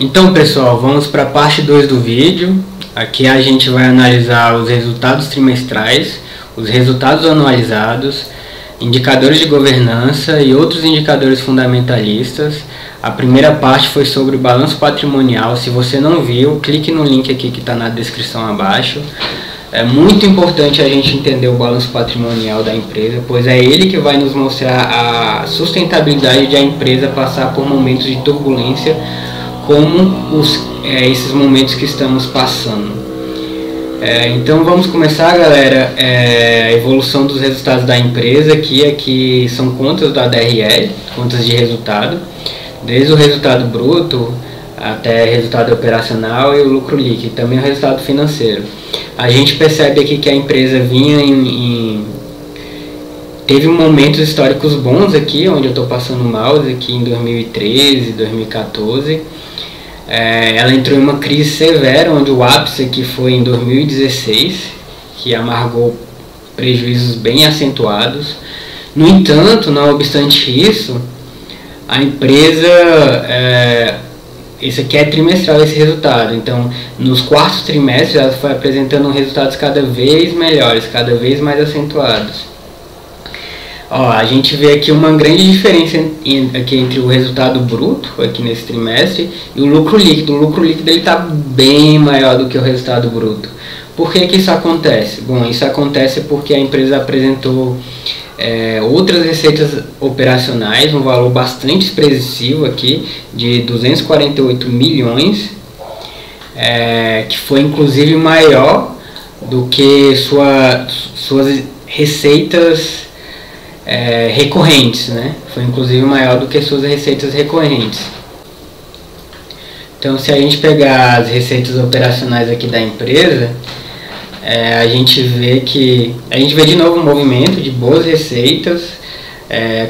Então, pessoal, vamos para a parte 2 do vídeo. Aqui a gente vai analisar os resultados trimestrais, os resultados anualizados, indicadores de governança e outros indicadores fundamentalistas. A primeira parte foi sobre o balanço patrimonial. Se você não viu, clique no link aqui que está na descrição abaixo. É muito importante a gente entender o balanço patrimonial da empresa, pois é ele que vai nos mostrar a sustentabilidade de a empresa passar por momentos de turbulência, como esses momentos que estamos passando. Então vamos começar, galera. A evolução dos resultados da empresa aqui são contas da DRE, contas de resultado, desde o resultado bruto até resultado operacional e o lucro líquido, também o resultado financeiro. A gente percebe aqui que a empresa vinha teve momentos históricos bons aqui, onde eu estou passando o mouse aqui em 2013, 2014. Ela entrou em uma crise severa, onde o ápice aqui foi em 2016, que amargou prejuízos bem acentuados. No entanto, não obstante isso, a empresa, esse aqui é trimestral, esse resultado. Então, nos quartos trimestres, ela foi apresentando resultados cada vez melhores, cada vez mais acentuados. A gente vê aqui uma grande diferença aqui entre o resultado bruto, aqui nesse trimestre, e o lucro líquido. O lucro líquido está bem maior do que o resultado bruto. Por que isso acontece? Bom, isso acontece porque a empresa apresentou outras receitas operacionais, um valor bastante expressivo aqui, de 248 milhões, que foi inclusive maior do que suas receitas recorrentes, né? Foi inclusive maior do que suas receitas recorrentes. Então, se a gente pegar as receitas operacionais aqui da empresa, a gente vê de novo um movimento de boas receitas,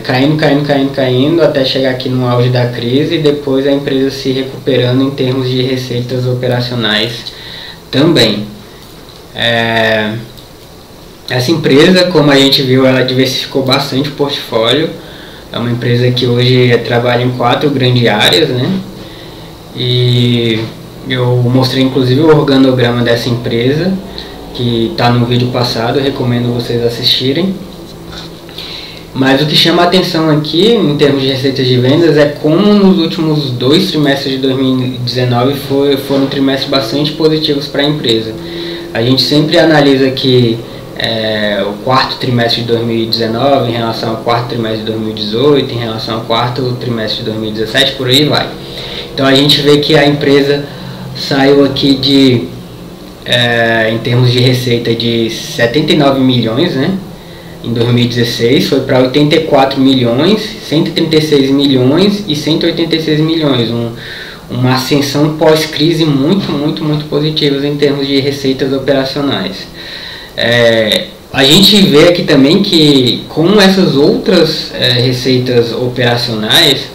caindo até chegar aqui no auge da crise, e depois a empresa se recuperando em termos de receitas operacionais também. Essa empresa, como a gente viu, ela diversificou bastante o portfólio. É uma empresa que hoje trabalha em 4 grandes áreas, né? E eu mostrei inclusive o organograma dessa empresa, que está no vídeo passado, eu recomendo vocês assistirem. Mas o que chama a atenção aqui, em termos de receitas de vendas, é como nos últimos 2 trimestres de 2019 foram trimestres bastante positivos para a empresa. A gente sempre analisa aqui o quarto trimestre de 2019 em relação ao quarto trimestre de 2018, em relação ao quarto trimestre de 2017, por aí vai. Então a gente vê que a empresa saiu aqui em termos de receita de 79 milhões, né? Em 2016 foi para 84 milhões, 136 milhões e 186 milhões, uma ascensão pós-crise muito positivas em termos de receitas operacionais. A gente vê aqui também que com essas outras receitas operacionais,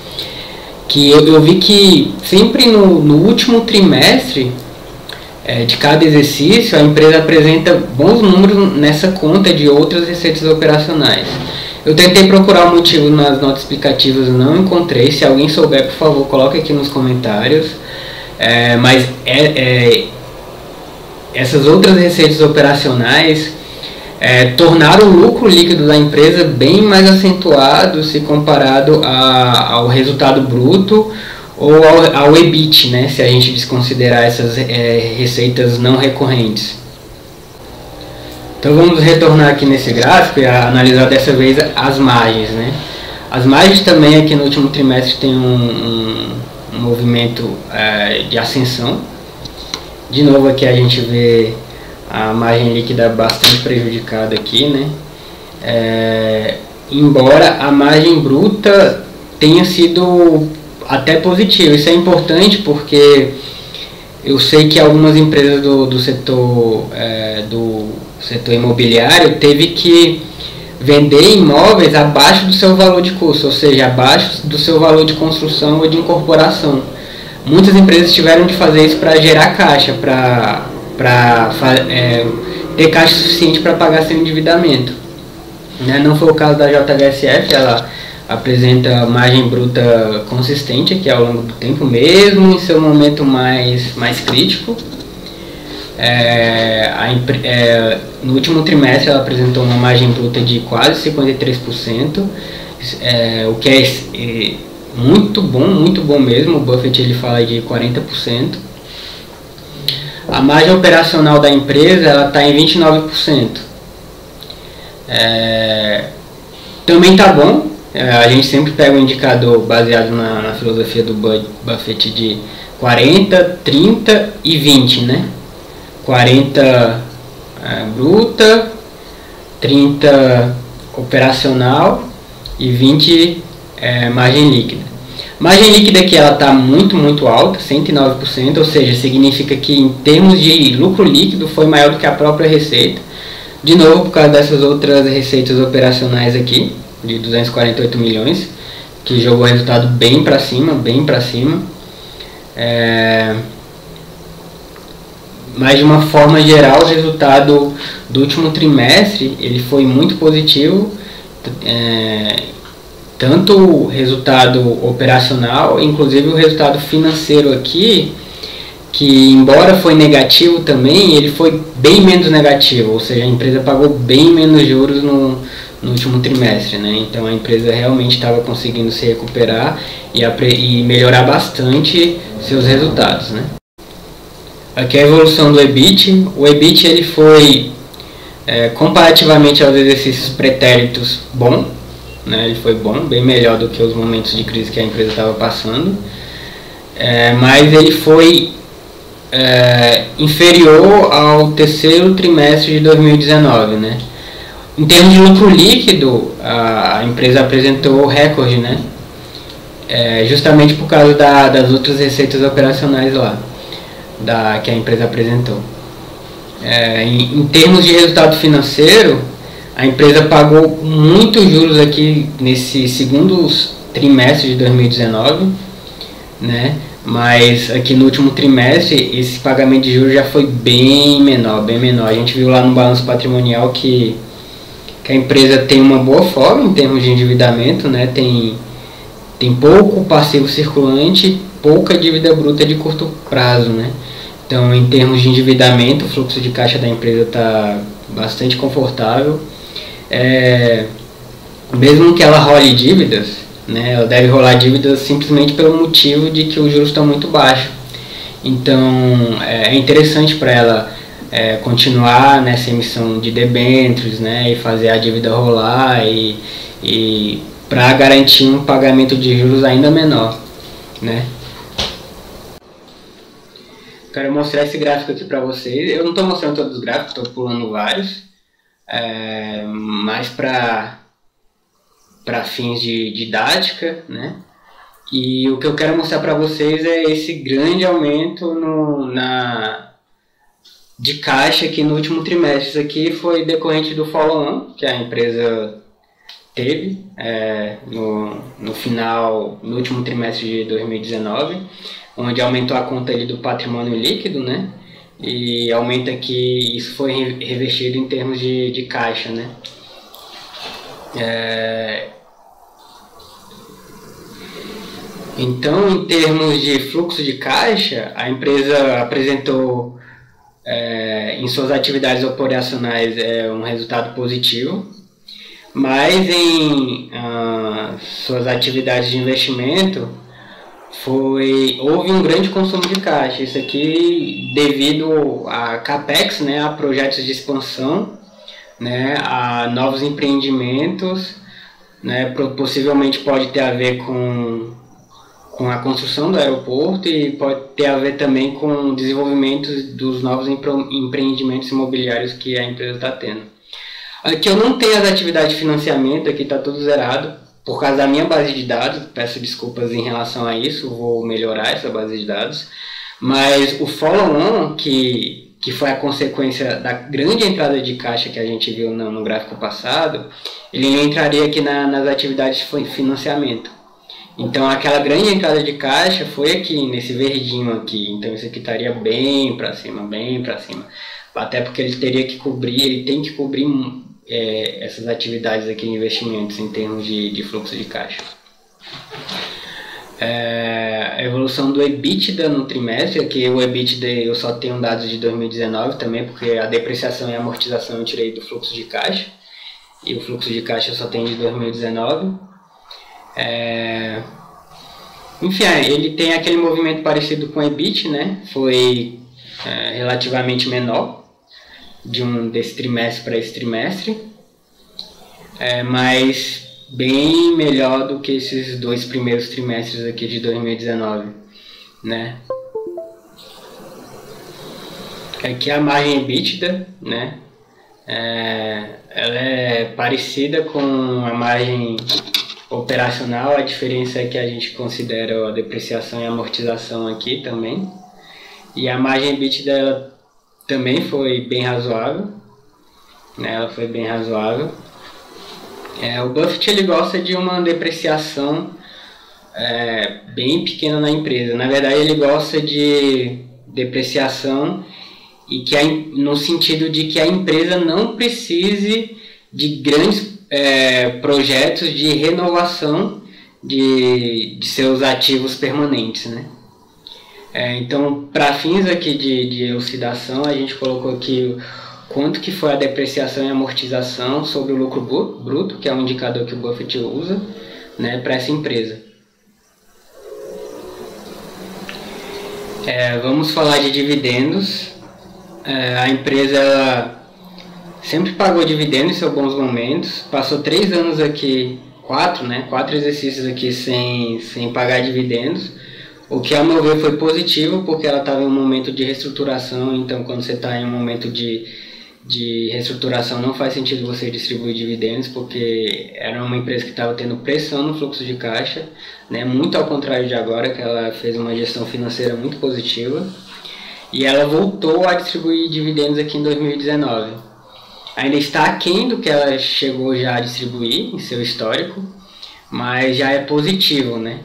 que eu vi que sempre no último trimestre de cada exercício a empresa apresenta bons números nessa conta de outras receitas operacionais. Eu tentei procurar o motivo nas notas explicativas, não encontrei. Se alguém souber, por favor, coloque aqui nos comentários. Mas essas outras receitas operacionais tornaram o lucro líquido da empresa bem mais acentuado se comparado ao resultado bruto ou ao EBIT, né, se a gente desconsiderar essas receitas não recorrentes. Então vamos retornar aqui nesse gráfico e analisar dessa vez as margens, né? As margens também aqui no último trimestre tem um movimento de ascensão. De novo aqui a gente vê a margem líquida bastante prejudicada aqui, né? Embora a margem bruta tenha sido até positiva. Isso é importante porque eu sei que algumas empresas do setor imobiliário teve que vender imóveis abaixo do seu valor de custo, ou seja, abaixo do seu valor de construção ou de incorporação. Muitas empresas tiveram de fazer isso para gerar caixa, para ter caixa suficiente para pagar seu endividamento, né? Não foi o caso da JHSF, ela apresenta margem bruta consistente aqui ao longo do tempo, mesmo em seu momento mais crítico. No último trimestre ela apresentou uma margem bruta de quase 53%, o que é muito bom mesmo. O Buffett ele fala de 40%. A margem operacional da empresa está em 29%. Também está bom. A gente sempre pega um indicador baseado na filosofia do Buffett de 40, 30 e 20, né? 40 bruta, 30 operacional e 20 margem líquida. Margem líquida aqui ela está muito alta, 109%, ou seja, significa que em termos de lucro líquido foi maior do que a própria receita. De novo, por causa dessas outras receitas operacionais aqui, de 248 milhões, que jogou o resultado bem para cima. Mas de uma forma geral, o resultado do último trimestre ele foi muito positivo, tanto o resultado operacional, inclusive o resultado financeiro aqui, que embora foi negativo também, ele foi bem menos negativo, ou seja, a empresa pagou bem menos juros no último trimestre, né? Então a empresa realmente estava conseguindo se recuperar e melhorar bastante seus resultados, né? Aqui é a evolução do EBIT. O EBIT ele foi comparativamente aos exercícios pretéritos bom, né? Ele foi bom, bem melhor do que os momentos de crise que a empresa estava passando, mas ele foi inferior ao terceiro trimestre de 2019, né? Em termos de lucro líquido, a empresa apresentou recorde, né? Justamente por causa das outras receitas operacionais lá, que a empresa apresentou. Em termos de resultado financeiro, a empresa pagou muitos juros aqui nesse segundo trimestre de 2019, né? Mas aqui no último trimestre esse pagamento de juros já foi bem menor. A gente viu lá no balanço patrimonial que a empresa tem uma boa folga em termos de endividamento, né? Tem pouco passivo circulante, pouca dívida bruta de curto prazo, né? Então, em termos de endividamento, o fluxo de caixa da empresa está bastante confortável. Mesmo que ela role dívidas, né? Ela deve rolar dívidas simplesmente pelo motivo de que os juros estão muito baixos. Então, é interessante para ela continuar nessa emissão de debêntures, né, e fazer a dívida rolar e para garantir um pagamento de juros ainda menor, né. Quero mostrar esse gráfico aqui para vocês. Eu não estou mostrando todos os gráficos, estou pulando vários, mais para fins de didática, né. E o que eu quero mostrar para vocês é esse grande aumento de caixa aqui no último trimestre. Isso aqui foi decorrente do follow-on que a empresa teve no último trimestre de 2019, onde aumentou a conta ali do patrimônio líquido, né? E aumenta aqui, isso foi revertido em termos de caixa, né? Então, em termos de fluxo de caixa, a empresa apresentou em suas atividades operacionais um resultado positivo, mas em suas atividades de investimento houve um grande consumo de caixa. Isso aqui devido a capex, né, a projetos de expansão, né, a novos empreendimentos, né, possivelmente pode ter a ver com a construção do aeroporto e pode ter a ver também com o desenvolvimento dos novos empreendimentos imobiliários que a empresa está tendo. Aqui eu não tenho as atividades de financiamento, aqui está tudo zerado por causa da minha base de dados. Peço desculpas em relação a isso, vou melhorar essa base de dados. Mas o follow-on, que foi a consequência da grande entrada de caixa que a gente viu no gráfico passado, ele entraria aqui nas atividades de financiamento. Então aquela grande entrada de caixa foi aqui, nesse verdinho aqui. Então isso aqui estaria bem para cima. Até porque ele tem que cobrir essas atividades aqui de investimentos em termos de fluxo de caixa. A evolução do EBITDA no trimestre, aqui o EBITDA eu só tenho dados de 2019 também, porque a depreciação e a amortização eu tirei do fluxo de caixa, e o fluxo de caixa eu só tenho de 2019. Enfim, ele tem aquele movimento parecido com o EBIT, né? Foi relativamente menor desse trimestre para esse trimestre, mas bem melhor do que esses 2 primeiros trimestres aqui de 2019, né? Aqui a margem EBITDA, né? Ela é parecida com a margem operacional, a diferença é que a gente considera a depreciação e a amortização aqui também. E a margem EBITDA dela também foi bem razoável, né? Ela foi bem razoável. O Buffett ele gosta de uma depreciação bem pequena na empresa. Na verdade, ele gosta de depreciação e no sentido de que a empresa não precise de grandes projetos de renovação de seus ativos permanentes, né? Então, para fins aqui de elucidação, a gente colocou aqui quanto que foi a depreciação e amortização sobre o lucro bruto, que é um indicador que o Buffett usa, né, para essa empresa. Vamos falar de dividendos. A empresa ela sempre pagou dividendos em seus bons momentos, passou 3 anos aqui, 4 exercícios aqui sem pagar dividendos, o que a meu ver foi positivo, porque ela estava em um momento de reestruturação. Então quando você está em um momento de reestruturação não faz sentido você distribuir dividendos, porque era uma empresa que estava tendo pressão no fluxo de caixa, né? Muito ao contrário de agora, que ela fez uma gestão financeira muito positiva, e ela voltou a distribuir dividendos aqui em 2019. Ainda está aquém do que ela chegou já a distribuir em seu histórico, mas já é positivo, né?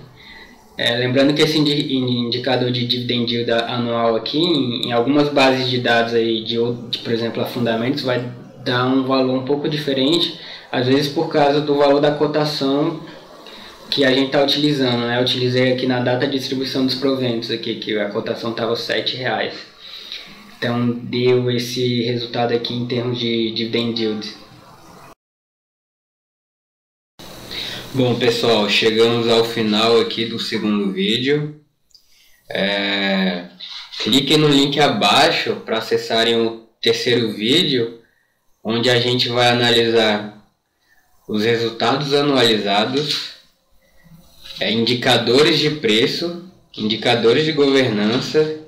Lembrando que esse indicador de dividend yield anual aqui, em algumas bases de dados aí por exemplo, a Fundamentos, vai dar um valor um pouco diferente, às vezes por causa do valor da cotação que a gente está utilizando, né? Eu utilizei aqui na data de distribuição dos proventos aqui, que a cotação estava R$7. Então deu esse resultado aqui em termos de dividend yield. Bom pessoal, chegamos ao final aqui do segundo vídeo. Cliquem no link abaixo para acessarem o terceiro vídeo, onde a gente vai analisar os resultados anualizados, indicadores de preço, indicadores de governança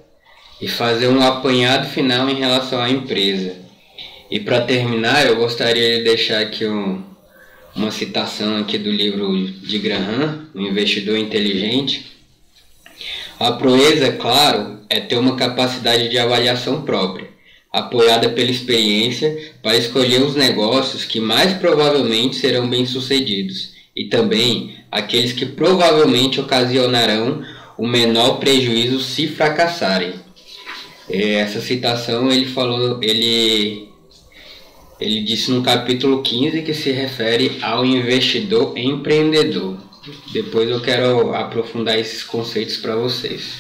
e fazer um apanhado final em relação à empresa. E para terminar, eu gostaria de deixar aqui uma citação aqui do livro de Graham, O Investidor Inteligente. A proeza, claro, é ter uma capacidade de avaliação própria, apoiada pela experiência, para escolher os negócios que mais provavelmente serão bem-sucedidos e também aqueles que provavelmente ocasionarão o menor prejuízo se fracassarem. Essa citação ele disse no capítulo 15, que se refere ao investidor empreendedor. Depois eu quero aprofundar esses conceitos para vocês.